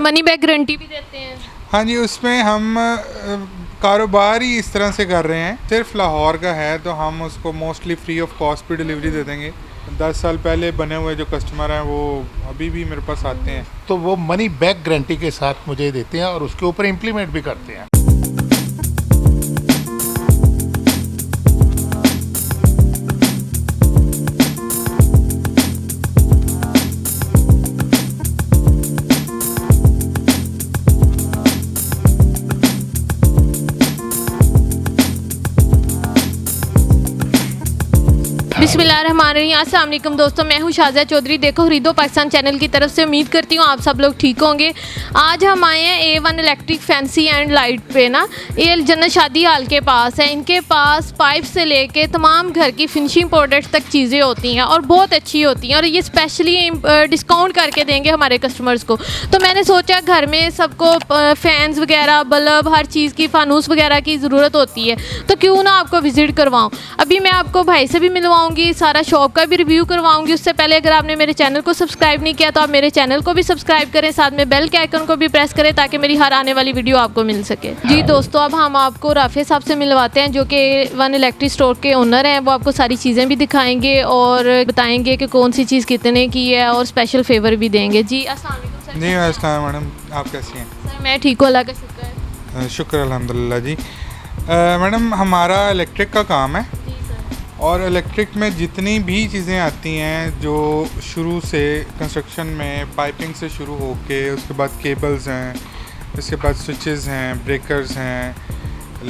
Money back guarantee भी देते हैं? हाँ जी, उसमें हम कारोबार ही इस तरह से कर रहे हैं। सिर्फ लाहौर का है तो हम उसको मोस्टली फ्री ऑफ कॉस्ट पे डिलीवरी दे देंगे। 10 साल पहले बने हुए जो कस्टमर हैं वो अभी भी मेरे पास आते हैं, तो वो मनी बैक गारंटी के साथ मुझे देते हैं और उसके ऊपर इम्प्लीमेंट भी करते हैं। बिस्मिल्लाहिर्रहमानिर्रहीम। अस्सलाम वालेकुम दोस्तों, मैं हूँ शाज़ा चौधरी। देखो खरीदो पाकिस्तान चैनल की तरफ से। उम्मीद करती हूँ आप सब लोग ठीक होंगे। आज हम आए हैं A1 electric fancy and light पे ना, ये जन्नत शादी हाल के पास है। इनके पास पाइप से लेके तमाम घर की फिनिशिंग प्रोडक्ट्स तक चीज़ें होती हैं और बहुत अच्छी होती हैं, और ये स्पेशली डिस्काउंट करके देंगे हमारे कस्टमर्स को। तो मैंने सोचा घर में सबको फ़ैन्स वगैरह, बल्ब, हर चीज़ की, फानूस वगैरह की ज़रूरत होती है, तो क्यों ना आपको विज़िट करवाऊँ। अभी मैं आपको भाई से भी मिलवाऊँगी, सारा शॉप का भी रिव्यू करवाऊंगी। उससे पहले अगर आपने मेरे चैनल को सब्सक्राइब नहीं किया तो आप मेरे चैनल को भी सब्सक्राइब करें, साथ में बेल के आइकन को भी प्रेस करें ताकि मेरी हर आने वाली वीडियो आपको मिल सके। जी दोस्तों, अब हम आपको राफे साहब से मिलवाते हैं जो कि A1 इलेक्ट्रिक स्टोर के ओनर हैं। वो आपको सारी चीज़ें भी दिखाएंगे और बताएंगे कि कौन सी चीज़ कितने की है और स्पेशल फेवर भी देंगे। जी अस्सलाम वालेकुम सर। जी अस्सलाम मैडम, आप कैसी हैं? सर मैं ठीक हूँ, अल्लाह का शुक्र है। शुक्र अल्हम्दुलिल्लाह जी। मैडम हमारा इलेक्ट्रिक का काम है, और इलेक्ट्रिक में जितनी भी चीज़ें आती हैं जो शुरू से कंस्ट्रक्शन में पाइपिंग से शुरू होके, उसके बाद केबल्स हैं, उसके बाद स्विचेस हैं, ब्रेकर्स हैं,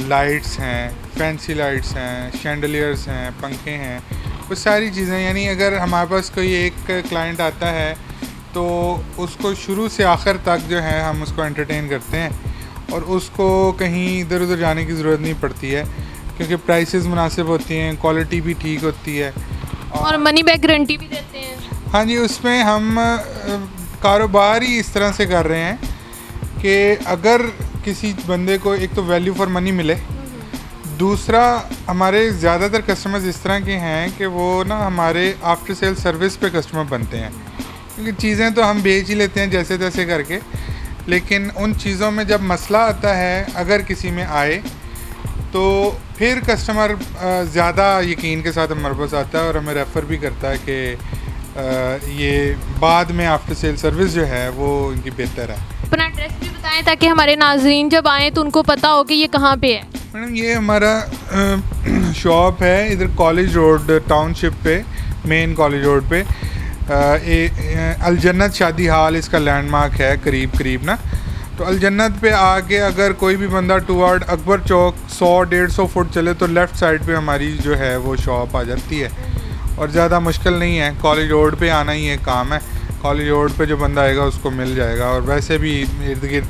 लाइट्स हैं, फैंसी लाइट्स हैं, शैंडलियर्स हैं, पंखे हैं, वो सारी चीज़ें। यानी अगर हमारे पास कोई एक क्लाइंट आता है तो उसको शुरू से आखिर तक जो है हम उसको एंटरटेन करते हैं, और उसको कहीं इधर उधर जाने की ज़रूरत नहीं पड़ती है क्योंकि प्राइसेस मुनासिब होती हैं, क्वालिटी भी ठीक होती है, और मनी बैक गारंटी भी देते हैं। हाँ जी, उसमें हम कारोबार ही इस तरह से कर रहे हैं कि अगर किसी बंदे को एक तो वैल्यू फॉर मनी मिले, दूसरा हमारे ज़्यादातर कस्टमर्स इस तरह के हैं कि वो ना हमारे आफ्टर सेल सर्विस पे कस्टमर बनते हैं, क्योंकि चीज़ें तो हम बेच ही लेते हैं जैसे तैसे करके, लेकिन उन चीज़ों में जब मसला आता है अगर किसी में आए तो फिर कस्टमर ज़्यादा यकीन के साथ हमारे पास आता है और हमें रेफ़र भी करता है कि ये बाद में आफ्टर सेल सर्विस जो है वो इनकी बेहतर है। अपना एड्रेस भी बताएं ताकि हमारे नाजरीन जब आएँ तो उनको पता हो कि ये कहाँ पे है। मैडम ये हमारा शॉप है इधर कॉलेज रोड टाउनशिप पे, मेन कॉलेज रोड पे। अलजन्नत शादी हाल इसका लैंडमार्क है करीब ना। तो अलजन्नत पे आके अगर कोई भी बंदा टूवर्ड अकबर चौक 100-150 फुट चले तो लेफ़्ट साइड पे हमारी जो है वो शॉप आ जाती है, और ज़्यादा मुश्किल नहीं है। कॉलेज रोड पे आना ही एक काम है, कॉलेज रोड पे जो बंदा आएगा उसको मिल जाएगा। और वैसे भी इर्द गिर्द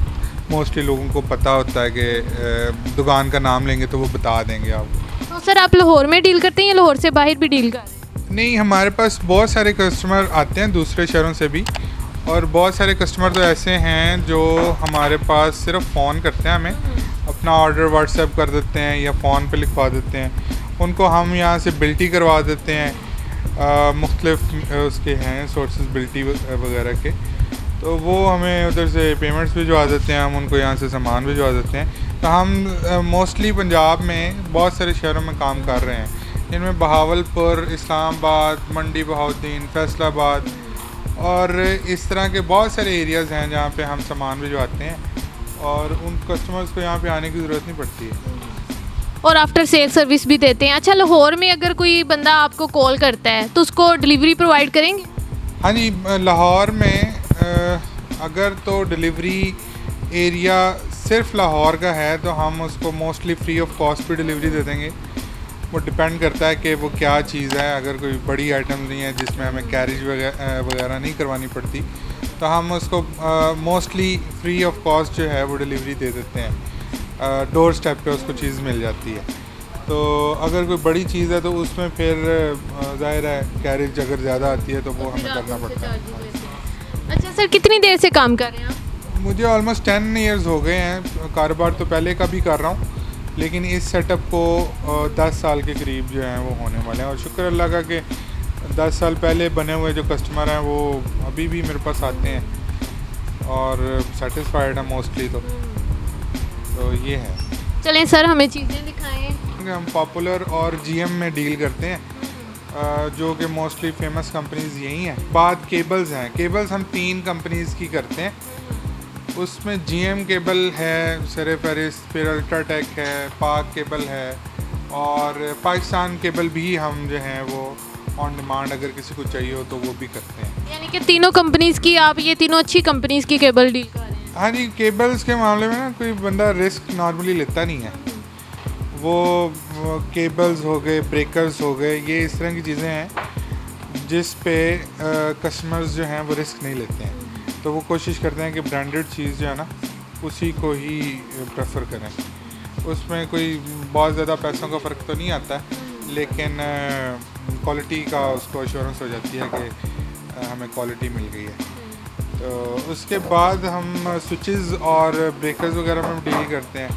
मोस्टली लोगों को पता होता है कि दुकान का नाम लेंगे तो वो बता देंगे आपको। तो सर आप लाहौर में डील करते हैं या लाहौर से बाहर भी डील कर रहे हैं? नहीं, हमारे पास बहुत सारे कस्टमर आते हैं दूसरे शहरों से भी, और बहुत सारे कस्टमर तो ऐसे हैं जो हमारे पास सिर्फ फ़ोन करते हैं, हमें अपना ऑर्डर व्हाट्सएप कर देते हैं या फ़ोन पे लिखवा देते हैं। उनको हम यहाँ से बिल्टी करवा देते हैं, मुख्तलिफ उसके हैं सोर्सेज बिल्टी वगैरह के, तो वो हमें उधर से पेमेंट्स भिजवा देते हैं, हम उनको यहाँ से सामान भिजवा देते हैं। तो हम मोस्टली पंजाब में बहुत सारे शहरों में काम कर रहे हैं, जिनमें बहावलपुर, इस्लामाबाद, मंडी बहाउद्दीन, फैसलाबाद और इस तरह के बहुत सारे एरियाज़ हैं जहाँ पे हम सामान भिजवाते हैं, और उन कस्टमर्स को यहाँ पे आने की ज़रूरत नहीं पड़ती है। और आफ्टर सेल सर्विस भी देते हैं। अच्छा, लाहौर में अगर कोई बंदा आपको कॉल करता है तो उसको डिलीवरी प्रोवाइड करेंगे? हाँ जी, लाहौर में अगर तो डिलीवरी एरिया सिर्फ लाहौर का है तो हम उसको मोस्टली फ्री ऑफ कॉस्ट पे डिलीवरी दे देंगे। वो डिपेंड करता है कि वो क्या चीज़ है। अगर कोई बड़ी आइटम नहीं है जिसमें हमें कैरेज वगैरह नहीं करवानी पड़ती तो हम उसको मोस्टली फ्री ऑफ कॉस्ट जो है वो डिलीवरी दे देते हैं, डोर स्टेप पे उसको चीज़ मिल जाती है। तो अगर कोई बड़ी चीज़ है तो उसमें फिर ज़ाहिर है कैरेज अगर ज़्यादा आती है तो वो हमें करना पड़ता है। अच्छा सर, कितनी देर से काम कर रहे हैं आप? मुझे ऑलमोस्ट 10 ईयर्स हो गए हैं। कारोबार तो पहले का भी कर रहा हूँ, लेकिन इस सेटअप को 10 साल के करीब जो हैं वो होने वाले हैं, और शुक्र अल्लाह का कि 10 साल पहले बने हुए जो कस्टमर हैं वो अभी भी मेरे पास आते हैं। और सेटिस्फाइड है मोस्टली। तो ये है। चलें सर, हमें चीज़ें दिखाएं। हम पॉपुलर और जीएम में डील करते हैं, जो कि मोस्टली फेमस कंपनीज यही हैं। बात केबल्स हैं, केबल्स हम 3 कंपनीज की करते हैं। उसमें जीएम केबल है, सेरेफेरिस, फिर अल्ट्राटेक है, पाक केबल है, और पाकिस्तान केबल भी हम जो हैं वो ऑन डिमांड अगर किसी को चाहिए हो तो वो भी करते हैं। यानी कि तीनों कंपनीज़ की, आप ये तीनों अच्छी कंपनीज़ की केबल डील कर रहे हैं? हाँ जी, केबल्स के मामले में ना कोई बंदा रिस्क नॉर्मली लेता नहीं है। वो केबल्स हो गए, ब्रेकर्स हो गए, ये इस तरह की चीज़ें हैं जिस पे कस्टमर्स जो हैं वो रिस्क नहीं लेते हैं। तो वो कोशिश करते हैं कि ब्रांडेड चीज़ जो है ना उसी को ही प्रेफर करें। उसमें कोई बहुत ज़्यादा पैसों का फ़र्क तो नहीं आता है, लेकिन क्वालिटी का उसको एश्योरेंस हो जाती है कि हमें क्वालिटी मिल गई है। तो उसके बाद हम स्विचेस और ब्रेकर्स वगैरह में डील करते हैं।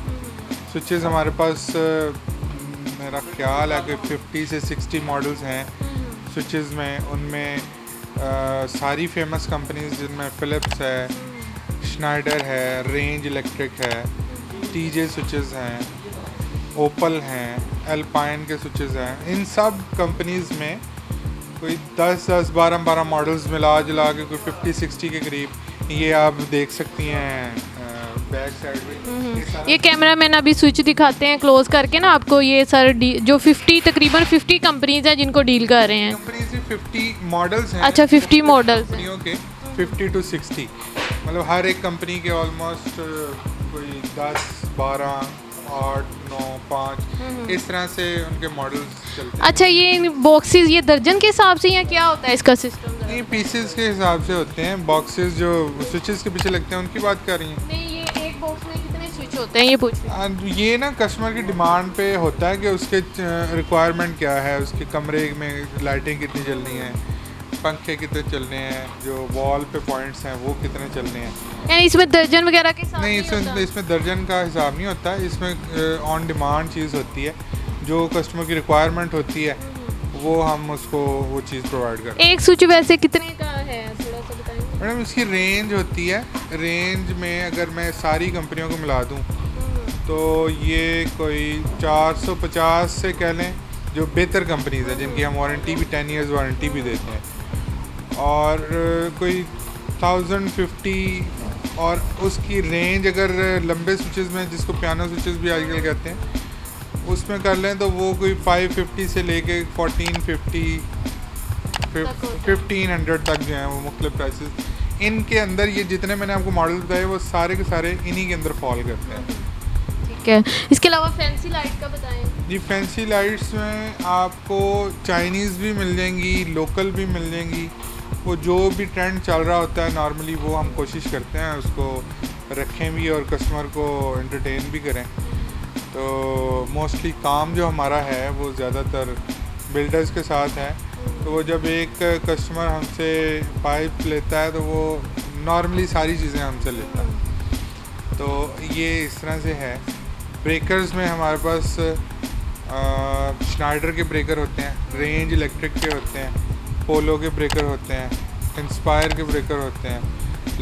स्विचेस हमारे पास मेरा ख्याल है कि 50 से 60 मॉडल्स हैं स्विचेस में। उनमें सारी फेमस कंपनीज जिनमें फ़िलिप्स है, श्नाइडर है, रेंज इलेक्ट्रिक है, टीजे स्विचेस हैं, ओपल हैं, एल्पाइन के स्विचेस हैं। इन सब कंपनीज में कोई 10, 12 मॉडल्स मिला जुला के कोई 50-60 के करीब ये आप देख सकती हैं बैक साइड में। ये कैमरा मैन अभी स्विच दिखाते हैं क्लोज करके ना आपको। ये सर जो 50 तकरीबन 50 कंपनीज हैं जिनको डील कर रहे हैं। कंपनी से 50 मॉडल्स हैं। अच्छा, 50 मॉडल्स कंपनियों के 50 to 60, मतलब हर एक कंपनी के ऑलमोस्ट कोई 10, 12, 8, 9, 5 इस तरह से उनके मॉडल्स चलते हैं। अच्छा, ये बॉक्सेस ये दर्जन के हिसाब से या क्या होता है इसका सिस्टम? नहीं, पीसेस के हिसाब से होते हैं। बॉक्सेस जो स्विचेस के पीछे लगते हैं उनकी बात कर रही हैं? नहीं, ये एक बॉक्स में कितने स्विच होते हैं ये पूछ रही हूं। ये ना कस्टमर की डिमांड पे होता है कि उसके रिक्वायरमेंट क्या है, उसके कमरे में लाइटें कितनी चलनी है, पंखे कितने चलने हैं, जो वॉल पे पॉइंट्स हैं वो कितने चलने हैं। यानी इसमें दर्जन वगैरह के हिसाब नहीं, होता? इसमें दर्जन का हिसाब नहीं होता। इसमें ऑन डिमांड चीज़ होती है, जो कस्टमर की रिक्वायरमेंट होती है वो हम उसको वो चीज़ प्रोवाइड करते हैं। एक स्विच वैसे कितने का है, थोड़ा सा बताएंगे? मैडम, इसकी रेंज होती है। रेंज में अगर मैं सारी कंपनियों को मिला दूँ तो ये कोई 450 से कह लें, जो बेहतर कंपनीज हैं जिनकी हम वारंटी भी 10 ईयर्स वारंटी भी देते हैं, और कोई 1050, और उसकी रेंज अगर लंबे स्विचेस में, जिसको पियानो स्विचेस भी आजकल कहते हैं, उसमें कर लें तो वो कोई 550 से लेके 1450, 1500 तक जो हैं वो मुख्तलिफ प्राइसेस। इनके अंदर ये जितने मैंने आपको मॉडल बताए वो सारे के सारे इन्हीं के अंदर फॉल करते हैं। ठीक है, इसके अलावा फैंसी लाइट का बताएं। जी, फैंसी लाइट्स में आपको चाइनीज़ भी मिल जाएंगी, लोकल भी मिल जाएंगी। वो जो भी ट्रेंड चल रहा होता है नॉर्मली वो हम कोशिश करते हैं उसको रखें भी और कस्टमर को एंटरटेन भी करें। तो मोस्टली काम जो हमारा है वो ज़्यादातर बिल्डर्स के साथ है। तो वो जब एक कस्टमर हमसे पाइप लेता है तो वो नॉर्मली सारी चीज़ें हमसे लेता है। तो ये इस तरह से है। ब्रेकर्स में हमारे पास श्नाइडर के ब्रेकर होते हैं, रेंज इलेक्ट्रिक के होते हैं, पोलो के ब्रेकर होते हैं, इंस्पायर के ब्रेकर होते हैं।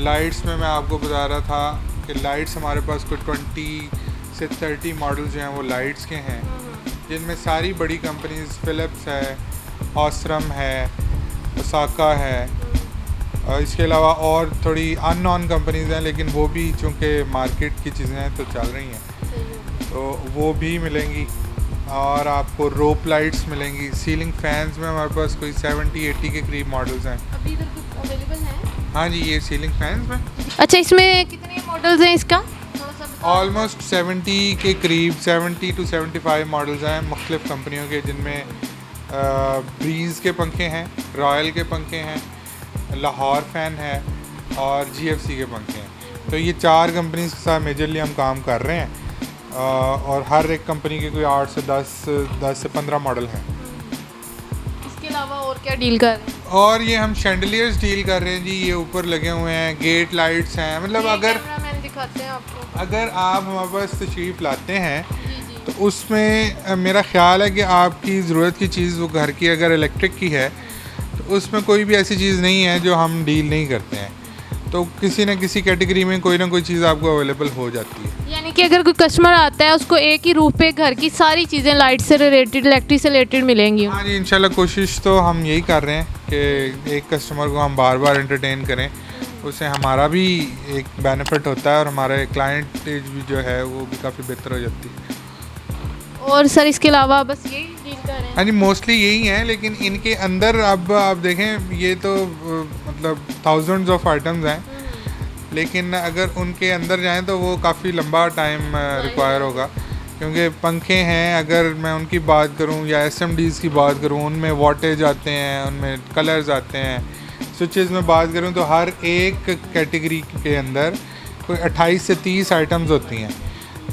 लाइट्स में मैं आपको बता रहा था कि लाइट्स हमारे पास कोई 20 से 30 मॉडल जो हैं वो लाइट्स के हैं, जिनमें सारी बड़ी कंपनीज फ़िलिप्स है, ऑसरम है, ओसाका है, और इसके अलावा और थोड़ी अननोन कंपनीज हैं लेकिन वो भी चूँकि मार्केट की चीज़ें हैं तो चल रही हैं, तो वो भी मिलेंगी। और आपको रोप लाइट्स मिलेंगी। सीलिंग फैंस में हमारे पास कोई 70-80 के करीब मॉडल्स हैं। अभी इधर कुछ अवेलेबल है? हाँ जी, ये सीलिंग फैंस में। अच्छा, इसमें कितने मॉडल्स हैं इसका? ऑलमोस्ट 70 के करीब, 70 to 75 मॉडल्स हैं मुख्तलिफ कंपनियों के, जिनमें ब्रीज़ के पंखे हैं, रॉयल के पंखे हैं, लाहौर फ़ैन है और GFC के पंखे हैं। तो ये 4 कंपनीज़ के साथ मेजरली हम काम कर रहे हैं, और हर एक कंपनी के कोई 8 से 10 से 15 मॉडल हैं। इसके अलावा और क्या डील कर रहे हैं? और ये हम शैंडलियर्स डील कर रहे हैं जी। ये ऊपर लगे हुए हैं, गेट लाइट्स हैं। मतलब अगर दिखाते हैं आपको, अगर आप हमारे पास तशरीफ़ लाते हैं तो उसमें मेरा ख्याल है कि आपकी ज़रूरत की चीज़ वो घर की अगर इलेक्ट्रिक की है तो उसमें कोई भी ऐसी चीज़ नहीं है जो हम डील नहीं करते हैं। तो किसी न किसी कैटेगरी में कोई ना कोई चीज़ आपको अवेलेबल हो जाती है। यानी कि अगर कोई कस्टमर आता है उसको एक ही रूफ पे घर की सारी चीज़ें लाइट से रिलेटेड इलेक्ट्रिक से रिलेटेड मिलेंगी। हाँ जी, इंशाल्लाह कोशिश तो हम यही कर रहे हैं कि एक कस्टमर को हम बार बार एंटरटेन करें, उससे हमारा भी एक बेनिफिट होता है और हमारे क्लाइंट भी जो है वो भी काफ़ी बेहतर हो जाती है। और सर इसके अलावा बस यही डील कर रहे हैं? हाँ जी, मोस्टली यही हैं, लेकिन इनके अंदर अब आप देखें ये तो मतलब थाउजेंड्स ऑफ आइटम्स हैं, लेकिन अगर उनके अंदर जाएं तो वो काफ़ी लंबा टाइम रिक्वायर होगा, क्योंकि पंखे हैं अगर मैं उनकी बात करूं या SMDs की बात करूं, उनमें वाटेज आते हैं, उनमें कलर्स आते हैं। स्विचेस में बात करूं तो हर एक कैटेगरी के अंदर कोई 28 से 30 आइटम्स होती हैं,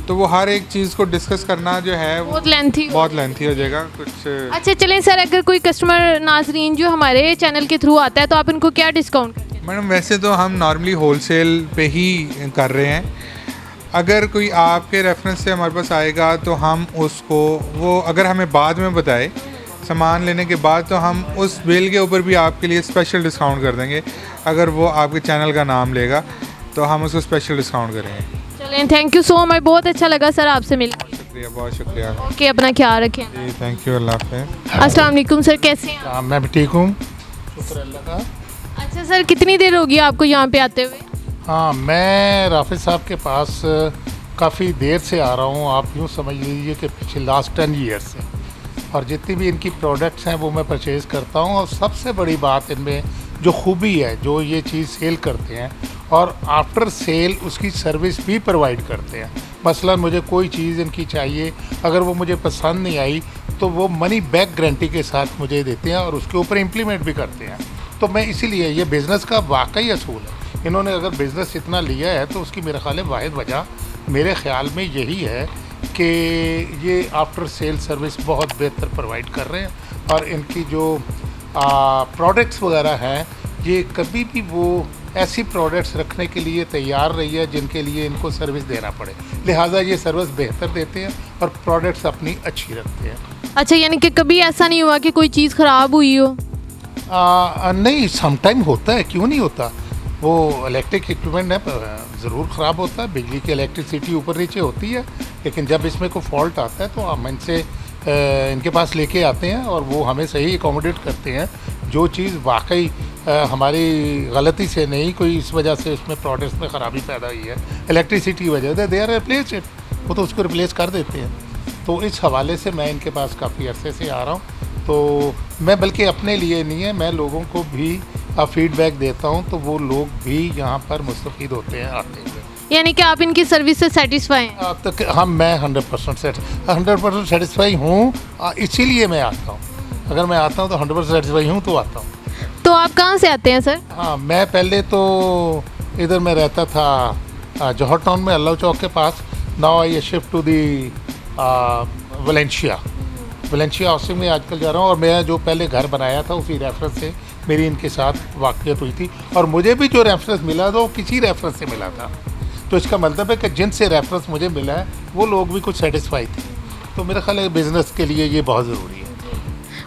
तो वो हर एक चीज़ को डिस्कस करना जो है वो बहुत लेंथी हो जाएगा कुछ। अच्छा चलें सर, अगर कोई कस्टमर नाजरीन जो हमारे चैनल के थ्रू आता है तो आप उनको क्या डिस्काउंट करते हैं? मैडम वैसे तो हम नॉर्मली होलसेल पे ही कर रहे हैं। अगर कोई आपके रेफरेंस से हमारे पास आएगा तो हम उसको वो अगर हमें बाद में बताए सामान लेने के बाद, तो हम उस बिल के ऊपर भी आपके लिए स्पेशल डिस्काउंट कर देंगे। अगर वो आपके चैनल का नाम लेगा तो हम उसको स्पेशल डिस्काउंट करेंगे। चलें, थैंक यू सो मच, बहुत अच्छा लगा सर आपसे मिलकर। शुक्रिया, बहुत शुक्रिया। ओके, अपना ख्याल रखें। जी थैंक यू, अल्लाह हाफ़िज़। अस्सलाम वालेकुम सर, कैसे हैं आप? हाँ, मैं भी ठीक हूँ, शुक्र अल्लाह का। अच्छा सर, कितनी देर होगी आपको यहाँ पे आते हुए? हाँ, मैं राफिज साहब के पास काफ़ी देर से आ रहा हूँ। आप यूँ समझ लीजिए कि पिछले लास्ट 10 ईयर से, और जितनी भी इनकी प्रोडक्ट्स हैं वो मैं परचेज़ करता हूँ। और सबसे बड़ी बात इनमें जो खूबी है, जो ये चीज़ सेल करते हैं और आफ्टर सेल उसकी सर्विस भी प्रोवाइड करते हैं। मसलन मुझे कोई चीज़ इनकी चाहिए, अगर वो मुझे पसंद नहीं आई तो वो मनी बैक गारंटी के साथ मुझे देते हैं और उसके ऊपर इम्प्लीमेंट भी करते हैं। तो मैं इसीलिए ये बिज़नेस का वाकई असूल है। इन्होंने अगर बिज़नेस इतना लिया है तो उसकी मेरे ख्याल वाहिद वजह मेरे ख्याल में यही है कि ये आफ्टर सेल सर्विस बहुत बेहतर प्रोवाइड कर रहे हैं। और इनकी जो प्रोडक्ट्स वगैरह हैं, ये कभी भी वो ऐसी प्रोडक्ट्स रखने के लिए तैयार रही है जिनके लिए इनको सर्विस देना पड़े, लिहाजा ये सर्विस बेहतर देते हैं और प्रोडक्ट्स अपनी अच्छी रखते हैं। अच्छा, यानी कि कभी ऐसा नहीं हुआ कि कोई चीज़ ख़राब हुई हो? नहीं, समटाइम होता है, क्यों नहीं होता। वो इलेक्ट्रिक इक्विपमेंट है, ज़रूर ख़राब होता है, बिजली की इलेक्ट्रिसिटी ऊपर नीचे होती है, लेकिन जब इसमें कोई फॉल्ट आता है तो हम इनसे इनके पास लेके आते हैं और वो हमें सही एकोमोडेट करते हैं। जो चीज़ वाकई हमारी गलती से नहीं, कोई इस वजह से उसमें प्रोडक्ट्स में ख़राबी पैदा हुई है इलेक्ट्रिसिटी की वजह से, दे आर रिप्लेस इट, वो तो उसको रिप्लेस कर देते हैं। तो इस हवाले से मैं इनके पास काफ़ी अरसे से आ रहा हूँ। तो मैं बल्कि अपने लिए नहीं है, मैं लोगों को भी फीडबैक देता हूँ, तो वो लोग भी यहाँ पर मुस्तफ़ीद होते हैं आते हुए। यानी कि आप इनकी सर्विस से सेटिस्फाई हैं? तो हाँ, मैं 100% सेटिस्फाई हूँ, इसीलिए मैं आता हूँ। अगर मैं आता हूँ तो 100% सेटिस्फाई हूँ तो आता हूँ। तो आप कहाँ से आते हैं सर? हाँ, मैं पहले तो इधर में रहता था जौहर टाउन में, अल्लाह चौक के पास। Now I shift to the Valencia housing में आजकल जा रहा हूँ। और मैं जो पहले घर बनाया था उसी रेफरेंस से मेरी इनके साथ वाक़ियत हुई थी, और मुझे भी जो रेफरेंस मिला था वो किसी रेफरेंस से मिला था। तो इसका मतलब है कि जिनसे रेफरेंस मुझे मिला है वो लोग भी कुछ सेटिस्फाई थे। तो मेरा ख्याल है बिज़नेस के लिए ये बहुत ज़रूरी है।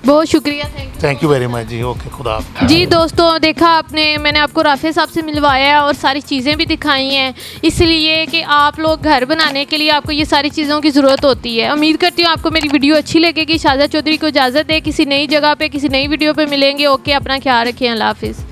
बहुत शुक्रिया, थैंक यू वेरी मच जी। ओके, खुदा हाफ़िज़। जी दोस्तों, देखा आपने, मैंने आपको राफे साहब से मिलवाया है और सारी चीज़ें भी दिखाई हैं, इसलिए कि आप लोग घर बनाने के लिए आपको ये सारी चीज़ों की ज़रूरत होती है। उम्मीद करती हूँ आपको मेरी वीडियो अच्छी लगेगी। शाज़ा चौधरी को इजाज़त दे, किसी नई जगह पे किसी नई वीडियो पे मिलेंगे। ओके, अपना ख्याल रखें, अल्लाह हाफिज़।